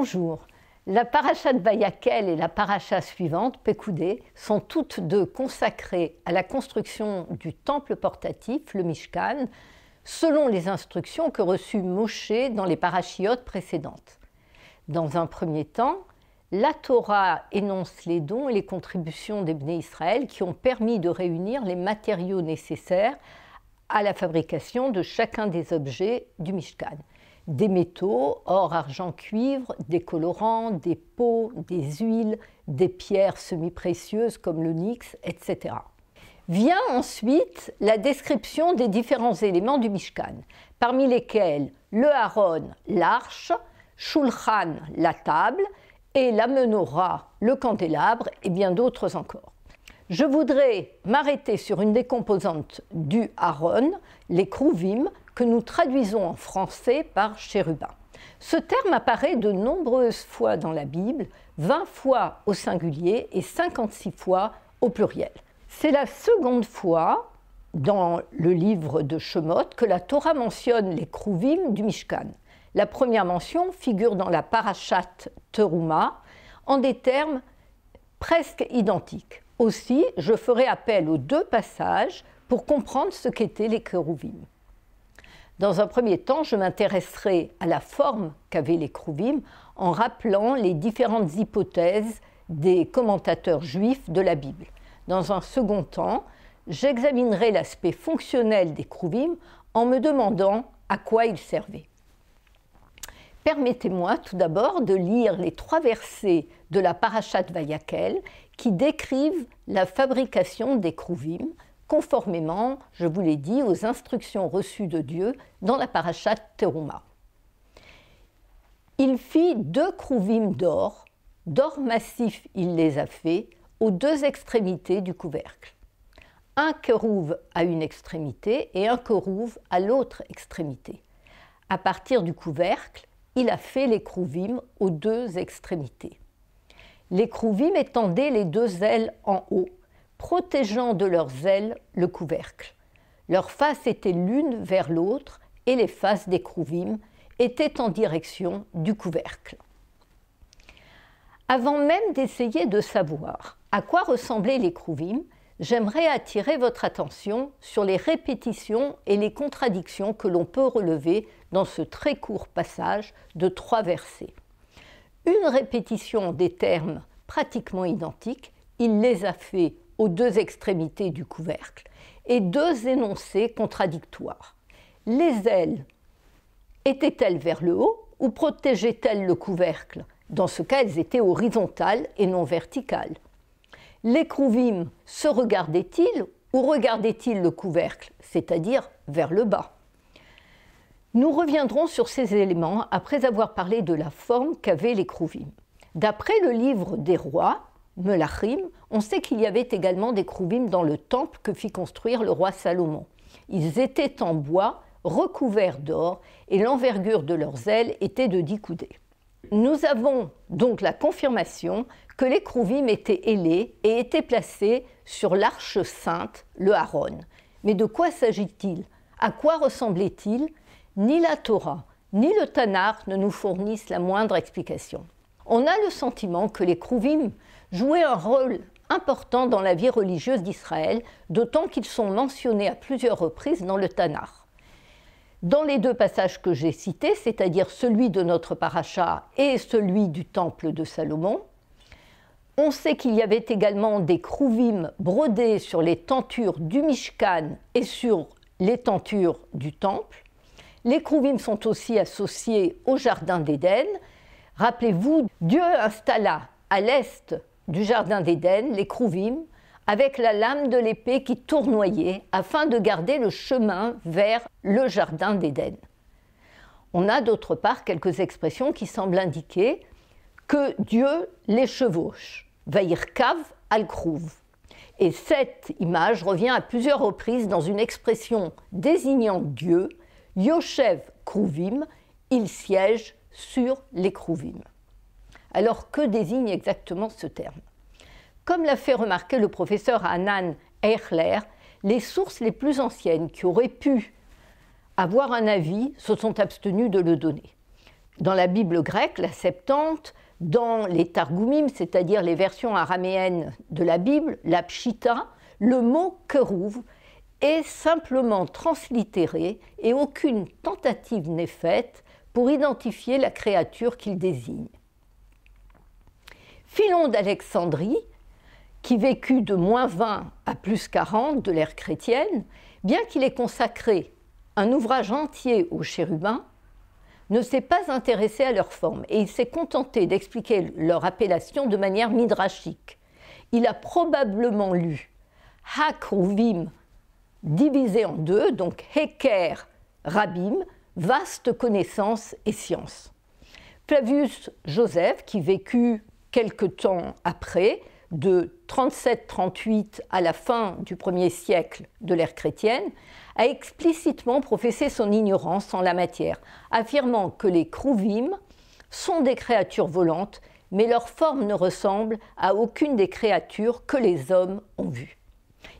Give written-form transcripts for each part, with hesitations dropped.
Bonjour. La paracha de Vayakhel et la paracha suivante, Pekoudé, sont toutes deux consacrées à la construction du temple portatif, le Mishkan, selon les instructions que reçut Moshe dans les parachiotes précédentes. Dans un premier temps, la Torah énonce les dons et les contributions des Bnei Israël qui ont permis de réunir les matériaux nécessaires à la fabrication de chacun des objets du Mishkan. Des métaux, or, argent, cuivre, des colorants, des pots, des huiles, des pierres semi-précieuses comme l'onyx, etc. Vient ensuite la description des différents éléments du Mishkan, parmi lesquels le Aaron, l'arche, Shulchan, la table, et la menorah, le candélabre, et bien d'autres encore. Je voudrais m'arrêter sur une des composantes du Aaron, les Kruvim, que nous traduisons en français par chérubin. Ce terme apparaît de nombreuses fois dans la Bible, 20 fois au singulier et 56 fois au pluriel. C'est la seconde fois dans le livre de Shemot que la Torah mentionne les Kruvim du Mishkan. La première mention figure dans la Parashat Teruma en des termes presque identiques. Aussi, je ferai appel aux deux passages pour comprendre ce qu'étaient les Kruvim. Dans un premier temps, je m'intéresserai à la forme qu'avaient les Kruvim en rappelant les différentes hypothèses des commentateurs juifs de la Bible. Dans un second temps, j'examinerai l'aspect fonctionnel des Kruvim en me demandant à quoi ils servaient. Permettez-moi tout d'abord de lire les 3 versets de la Parashat Vayakhel qui décrivent la fabrication des Kruvim, conformément, je vous l'ai dit, aux instructions reçues de Dieu dans la Parashat Teruma. Il fit 2 Kruvim d'or massif il les a fait, aux 2 extrémités du couvercle. Un kérouv à une extrémité et un kérouv à l'autre extrémité. À partir du couvercle, il a fait les Kruvim aux 2 extrémités. Les Kruvim étendaient les 2 ailes en haut, protégeant de leurs ailes le couvercle. Leurs faces étaient l'une vers l'autre et les faces des Kruvim étaient en direction du couvercle. Avant même d'essayer de savoir à quoi ressemblaient les Kruvim, j'aimerais attirer votre attention sur les répétitions et les contradictions que l'on peut relever dans ce très court passage de 3 versets. Une répétition des termes pratiquement identiques, il les a fait aux 2 extrémités du couvercle, et 2 énoncés contradictoires. Les ailes étaient-elles vers le haut ou protégeaient-elles le couvercle? Dans ce cas, elles étaient horizontales et non verticales. Les Kruvim se regardaient-ils ou regardaient-ils le couvercle, c'est-à-dire vers le bas? Nous reviendrons sur ces éléments après avoir parlé de la forme qu'avaient les Kruvim. D'après le livre des rois, Melachim, on sait qu'il y avait également des Kruvim dans le temple que fit construire le roi Salomon. Ils étaient en bois, recouverts d'or, et l'envergure de leurs ailes était de 10 coudées. Nous avons donc la confirmation que les Kruvim étaient ailés et étaient placés sur l'arche sainte, le Aaron. Mais de quoi s'agit-il? À quoi ressemblait-il? Ni la Torah, ni le Tanakh ne nous fournissent la moindre explication. On a le sentiment que les Kruvim jouaient un rôle important dans la vie religieuse d'Israël, d'autant qu'ils sont mentionnés à plusieurs reprises dans le Tanakh. Dans les 2 passages que j'ai cités, c'est-à-dire celui de notre paracha et celui du temple de Salomon, on sait qu'il y avait également des Kruvim brodés sur les tentures du Mishkan et sur les tentures du temple. Les Kruvim sont aussi associés au jardin d'Éden. Rappelez-vous, Dieu installa à l'est du jardin d'Éden les Kruvim avec la lame de l'épée qui tournoyait afin de garder le chemin vers le jardin d'Éden. On a d'autre part quelques expressions qui semblent indiquer que Dieu les chevauche, Vayirkav al-Kruv. Et cette image revient à plusieurs reprises dans une expression désignant Dieu, Yoshev Kruvim, il siège sur les Kruvim. Alors que désigne exactement ce terme? Comme l'a fait remarquer le professeur Hanan Eichler, les sources les plus anciennes qui auraient pu avoir un avis se sont abstenues de le donner. dans la Bible grecque, la Septante, dans les Targumim, c'est-à-dire les versions araméennes de la Bible, la Pshita, le mot Kerouv est simplement translittéré et aucune tentative n'est faite pour identifier la créature qu'il désigne. Philon d'Alexandrie, qui vécut de -20 à +40 de l'ère chrétienne, bien qu'il ait consacré un ouvrage entier aux chérubins, ne s'est pas intéressé à leur forme et il s'est contenté d'expliquer leur appellation de manière midrashique. Il a probablement lu Ha-Kruvim divisé en deux, donc Heker Rabim, vaste connaissance et science. Flavius Joseph, qui vécut quelque temps après, de 37-38 à la fin du 1er siècle de l'ère chrétienne, a explicitement professé son ignorance en la matière, affirmant que les Kruvim sont des créatures volantes, mais leur forme ne ressemble à aucune des créatures que les hommes ont vues.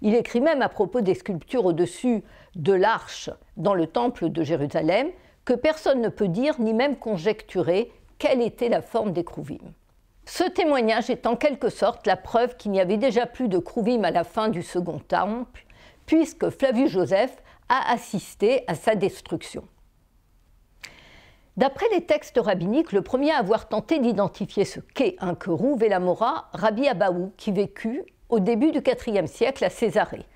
Il écrit même à propos des sculptures au-dessus de l'arche dans le temple de Jérusalem que personne ne peut dire ni même conjecturer quelle était la forme des Kruvim. Ce témoignage est en quelque sorte la preuve qu'il n'y avait déjà plus de Kruvim à la fin du Second Temple, puisque Flavius Joseph a assisté à sa destruction. D'après les textes rabbiniques, le premier à avoir tenté d'identifier ce qu'est un Kerouv est l'Amora Rabbi Abaou, qui vécut au début du IVe siècle à Césarée.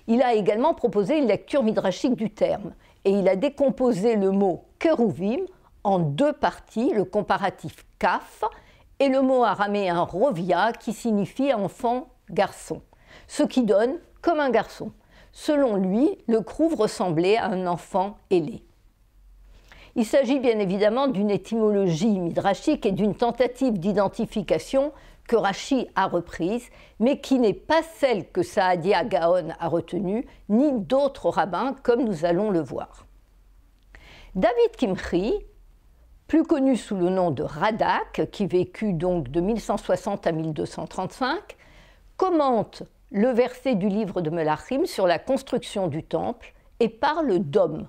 Il a également proposé une lecture midrashique du terme, et il a décomposé le mot Kerouvim en deux parties, le comparatif kaf et le mot araméen rovia qui signifie enfant, garçon, ce qui donne comme un garçon. Selon lui, le Krouv ressemblait à un enfant ailé. Il s'agit bien évidemment d'une étymologie midrashique et d'une tentative d'identification que Rashi a reprise, mais qui n'est pas celle que Saadia Gaon a retenue, ni d'autres rabbins, comme nous allons le voir. David Kimchi, plus connu sous le nom de Radak, qui vécut donc de 1160 à 1235, commente le verset du livre de Melachim sur la construction du temple et parle d'hommes.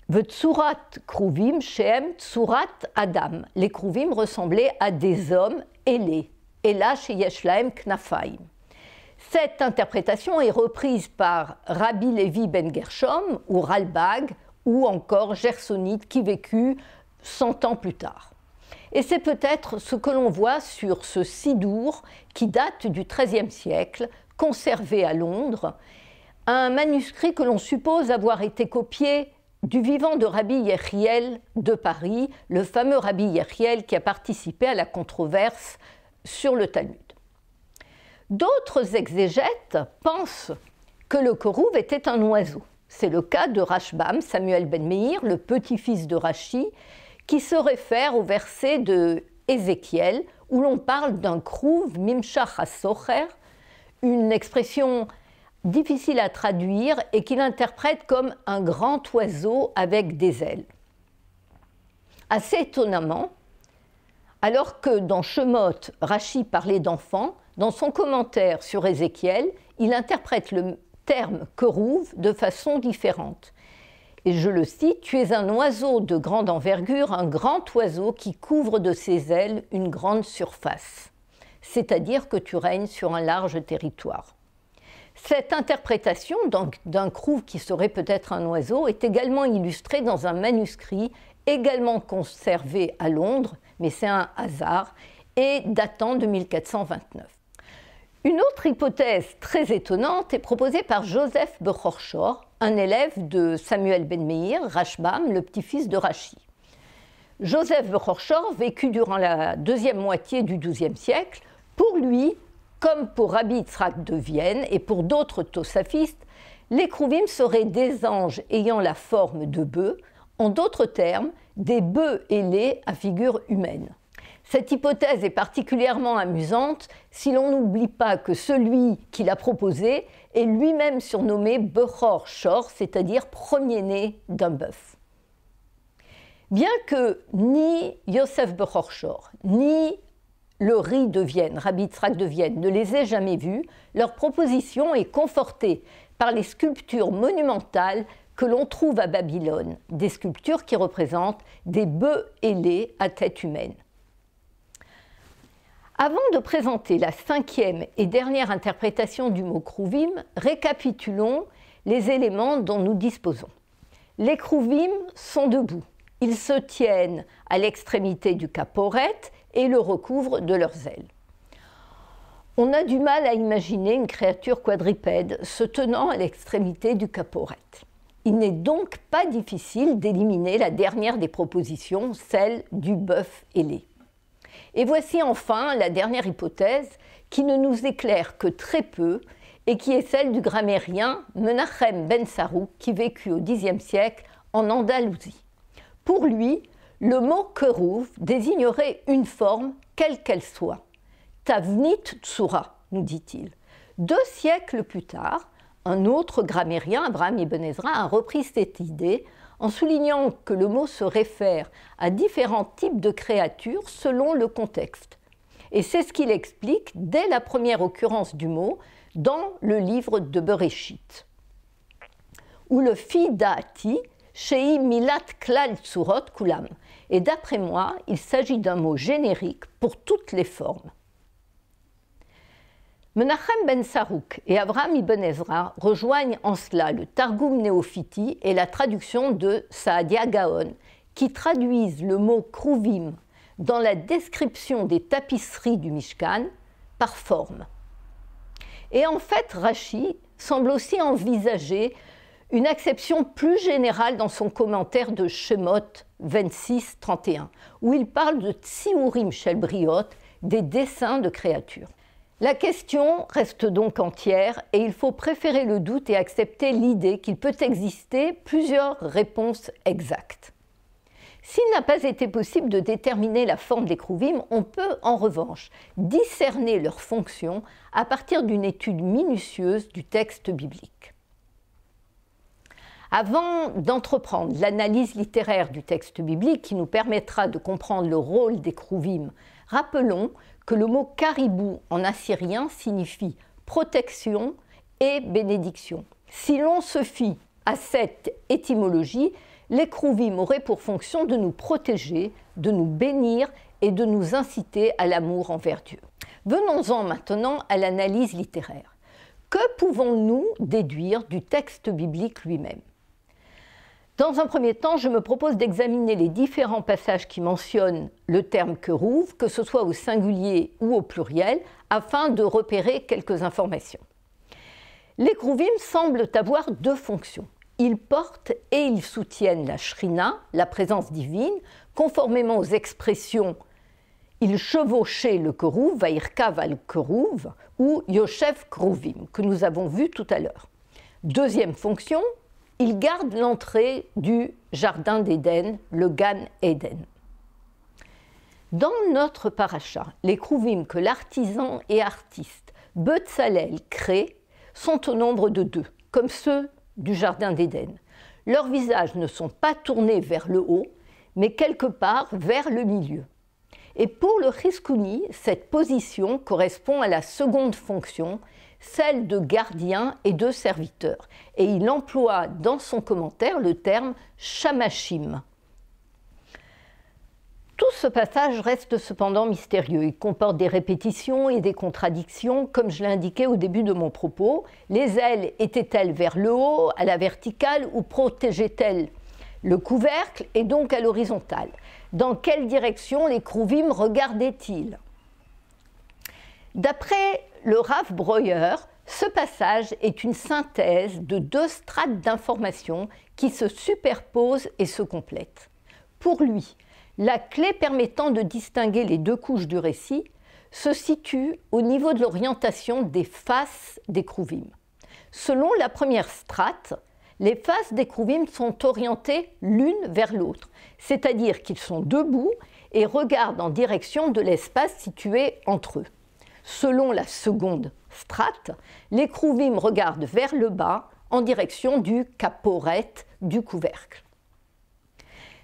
V'tsurat Kruvim Shem Tsurat Adam. Les Kruvim ressemblaient à des hommes ailés. Ela sheyesh lahem knafaim. Cette interprétation est reprise par Rabbi Levi ben Gershom ou Ralbag ou encore Gersonite qui vécut 100 ans plus tard. Et c'est peut-être ce que l'on voit sur ce sidour qui date du XIIIe siècle, conservé à Londres, un manuscrit que l'on suppose avoir été copié du vivant de Rabbi Yechiel de Paris, le fameux Rabbi Yechiel qui a participé à la controverse sur le Talmud. D'autres exégètes pensent que le Kerouv était un oiseau. C'est le cas de Rashbam, Samuel ben Meir, le petit-fils de Rashi, qui se réfère au verset de Ézéchiel où l'on parle d'un Krouv mimshach hasocher, une expression difficile à traduire et qu'il interprète comme un grand oiseau avec des ailes. Assez étonnamment, alors que dans Shemot, Rashi parlait d'enfants, dans son commentaire sur Ézéchiel, il interprète le terme Kerouv de façon différente. Et je le cite, « Tu es un oiseau de grande envergure, un grand oiseau qui couvre de ses ailes une grande surface. » C'est-à-dire que tu règnes sur un large territoire. Cette interprétation d'un Kerouv qui serait peut-être un oiseau est également illustrée dans un manuscrit également conservé à Londres, mais c'est un hasard, et datant de 1429. Une autre hypothèse très étonnante est proposée par Joseph Bechor Shor, un élève de Samuel ben Meir, Rashbam, le petit-fils de Rashi. Joseph Bechor Shor vécut durant la deuxième moitié du XIIe siècle. Pour lui, comme pour Rabbi Yitzhak de Vienne et pour d'autres tosafistes, les Kruvim seraient des anges ayant la forme de bœufs, en d'autres termes, des bœufs ailés à figure humaine. Cette hypothèse est particulièrement amusante si l'on n'oublie pas que celui qui l'a proposée est lui-même surnommé Bechor Shor, c'est-à-dire premier-né d'un bœuf. Bien que ni Yosef Bechor Shor, ni le Ri de Vienne, Rabbi Yitzhak de Vienne, ne les aient jamais vus, leur proposition est confortée par les sculptures monumentales que l'on trouve à Babylone, des sculptures qui représentent des bœufs ailés à tête humaine. Avant de présenter la cinquième et dernière interprétation du mot Kruvim, récapitulons les éléments dont nous disposons. Les Kruvim sont debout. Ils se tiennent à l'extrémité du Kaporet et le recouvrent de leurs ailes. On a du mal à imaginer une créature quadrupède se tenant à l'extrémité du Kaporet. Il n'est donc pas difficile d'éliminer la dernière des propositions, celle du bœuf ailé. Et voici enfin la dernière hypothèse qui ne nous éclaire que très peu et qui est celle du grammairien Menachem Ben Sarouk qui vécut au Xe siècle en Andalousie. Pour lui, le mot kerouv désignerait une forme, quelle qu'elle soit. Tavnit tsura, nous dit-il. 2 siècles plus tard, un autre grammairien, Abraham Ibn Ezra, a repris cette idée en soulignant que le mot se réfère à différents types de créatures selon le contexte. Et c'est ce qu'il explique dès la première occurrence du mot dans le livre de Bereshit, où le fi da'ati shei milat klal tsurot kulam. Et d'après moi, il s'agit d'un mot générique pour toutes les formes. Menachem Ben Sarouk et Abraham Ibn Ezra rejoignent en cela le Targum Néophiti et la traduction de Saadia Gaon, qui traduisent le mot Kruvim dans la description des tapisseries du Mishkan par forme. Et en fait, Rashi semble aussi envisager une acception plus générale dans son commentaire de Shemot 26-31, où il parle de Tsiurim Shel Briot, des dessins de créatures. La question reste donc entière et il faut préférer le doute et accepter l'idée qu'il peut exister plusieurs réponses exactes. S'il n'a pas été possible de déterminer la forme des Kruvim, on peut en revanche discerner leur fonction à partir d'une étude minutieuse du texte biblique. Avant d'entreprendre l'analyse littéraire du texte biblique qui nous permettra de comprendre le rôle des Kruvim, rappelons que le mot caribou en assyrien signifie protection et bénédiction. Si l'on se fie à cette étymologie, les Kruvim auraient pour fonction de nous protéger, de nous bénir et de nous inciter à l'amour envers Dieu. Venons-en maintenant à l'analyse littéraire. Que pouvons-nous déduire du texte biblique lui-même ? Dans un premier temps, je me propose d'examiner les différents passages qui mentionnent le terme kerouv, que ce soit au singulier ou au pluriel, afin de repérer quelques informations. Les kruvim semblent avoir 2 fonctions. Ils portent et ils soutiennent la shrina, la présence divine, conformément aux expressions « il chevauchait le kerouv »,« vaïrkav al kerouv » ou « yoshev kruvim » que nous avons vu tout à l'heure. Deuxième fonction, il garde l'entrée du jardin d'Éden, le Gan Eden. Dans notre paracha, les kruvim que l'artisan et artiste Betzalel crée sont au nombre de 2, comme ceux du jardin d'Éden. Leurs visages ne sont pas tournés vers le haut, mais quelque part vers le milieu. Et pour le Chizkuni, cette position correspond à la seconde fonction, celle de gardien et de serviteur. Et il emploie dans son commentaire le terme shamashim. Tout ce passage reste cependant mystérieux. Il comporte des répétitions et des contradictions, comme je l'indiquais au début de mon propos. Les ailes étaient-elles vers le haut, à la verticale, ou protégeaient-elles le couvercle et donc à l'horizontale? Dans quelle direction les kruvim regardaient-ils? D'après le Rav Breuer, ce passage est une synthèse de 2 strates d'informations qui se superposent et se complètent. Pour lui, la clé permettant de distinguer les 2 couches du récit se situe au niveau de l'orientation des faces des kruvim. Selon la première strate, les faces des kruvim sont orientées l'une vers l'autre, c'est-à-dire qu'ils sont debout et regardent en direction de l'espace situé entre eux. Selon la seconde strate, les kruvim regardent vers le bas en direction du kaporet, du couvercle.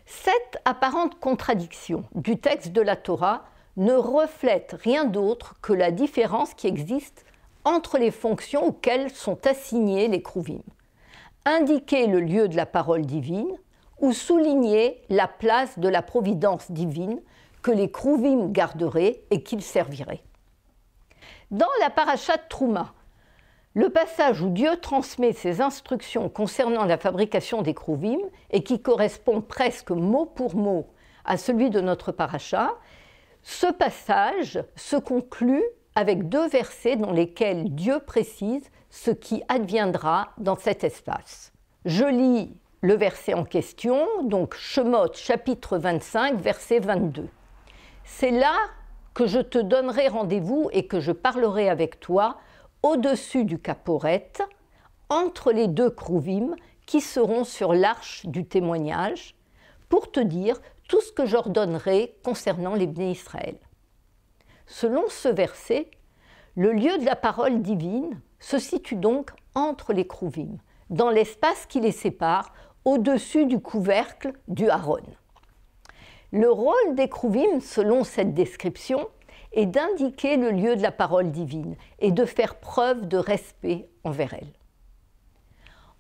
Cette apparente contradiction du texte de la Torah ne reflète rien d'autre que la différence qui existe entre les fonctions auxquelles sont assignés les kruvim. indiquer le lieu de la parole divine ou souligner la place de la providence divine que les Kruvim garderaient et qu'ils serviraient. Dans la parasha de Trouma, le passage où Dieu transmet ses instructions concernant la fabrication des Kruvim et qui correspond presque mot pour mot à celui de notre parasha, ce passage se conclut avec 2 versets dans lesquels Dieu précise ce qui adviendra dans cet espace. Je lis le verset en question, donc Shemot chapitre 25, verset 22. C'est là que je te donnerai rendez-vous et que je parlerai avec toi au-dessus du Kaporet, entre les 2 Kruvim qui seront sur l'arche du témoignage, pour te dire tout ce que j'ordonnerai concernant les Bnei Israël. Selon ce verset, le lieu de la parole divine se situe donc entre les Kruvim, dans l'espace qui les sépare, au-dessus du couvercle du Aaron. Le rôle des Kruvim, selon cette description, est d'indiquer le lieu de la parole divine et de faire preuve de respect envers elle.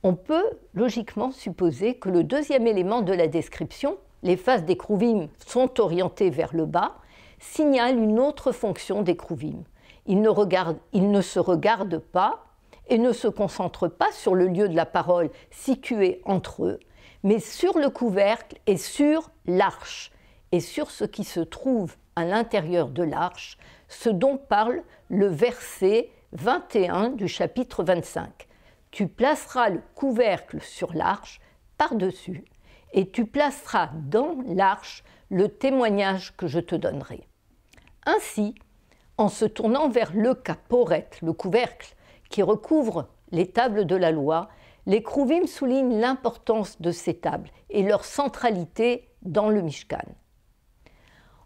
On peut logiquement supposer que le 2e élément de la description, les faces des Kruvim sont orientées vers le bas, signale une autre fonction des Kruvim. Ils ne se regardent pas et ne se concentrent pas sur le lieu de la parole situé entre eux, mais sur le couvercle et sur l'arche, et sur ce qui se trouve à l'intérieur de l'arche, ce dont parle le verset 21 du chapitre 25. Tu placeras le couvercle sur l'arche par-dessus, et tu placeras dans l'arche le témoignage que je te donnerai. Ainsi, en se tournant vers le Kaporet, le couvercle, qui recouvre les tables de la loi, les Kruvim soulignent l'importance de ces tables et leur centralité dans le Mishkan.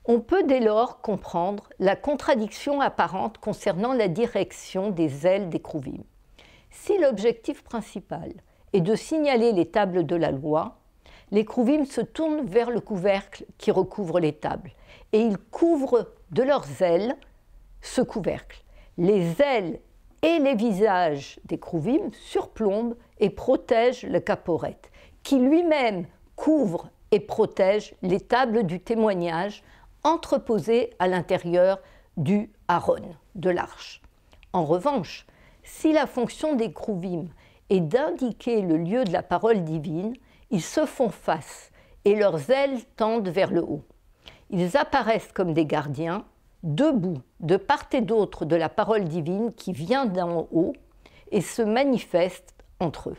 On peut dès lors comprendre la contradiction apparente concernant la direction des ailes des Kruvim. Si l'objectif principal est de signaler les tables de la loi, les Kruvim se tournent vers le couvercle qui recouvre les tables et ils couvrent de leurs ailes ce couvercle. Les ailes et les visages des Kruvim surplombent et protègent le Kaporet, qui lui-même couvre et protège les tables du témoignage entreposées à l'intérieur du Aaron, de l'arche. En revanche, si la fonction des Kruvim est d'indiquer le lieu de la parole divine, ils se font face et leurs ailes tendent vers le haut. Ils apparaissent comme des gardiens, debout de part et d'autre de la parole divine qui vient d'en haut et se manifeste entre eux.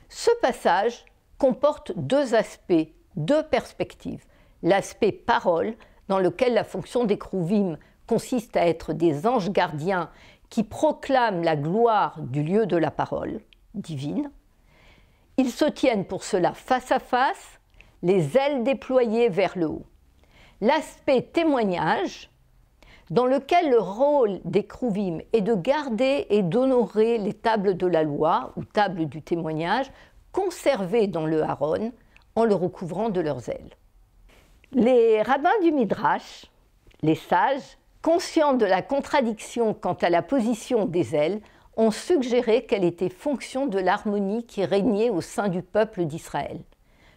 Ce passage comporte 2 aspects, 2 perspectives. L'aspect parole, dans lequel la fonction des Kruvim consiste à être des anges gardiens qui proclament la gloire du lieu de la parole divine. Ils se tiennent pour cela face à face, les ailes déployées vers le haut. L'aspect témoignage, dans lequel le rôle des Kruvim est de garder et d'honorer les tables de la loi, ou tables du témoignage, conservées dans le Aaron, en le recouvrant de leurs ailes. Les rabbins du Midrash, les sages, conscients de la contradiction quant à la position des ailes, ont suggéré qu'elle était fonction de l'harmonie qui régnait au sein du peuple d'Israël.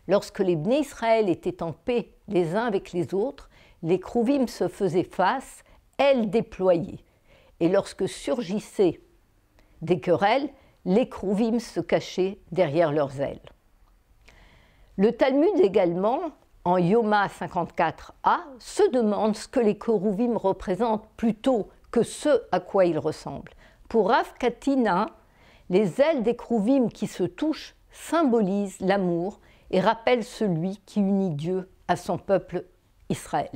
Lorsque les Bnei Israël étaient en paix les uns avec les autres, les Kruvim se faisaient face, ailes déployées. Et lorsque surgissaient des querelles, les Kruvim se cachaient derrière leurs ailes. Le Talmud également, en Yoma 54a, se demande ce que les Kruvim représentent plutôt que ce à quoi ils ressemblent. Pour Rav Katina, les ailes des Kruvim qui se touchent symbolisent l'amour et rappellent celui qui unit Dieu à son peuple Israël.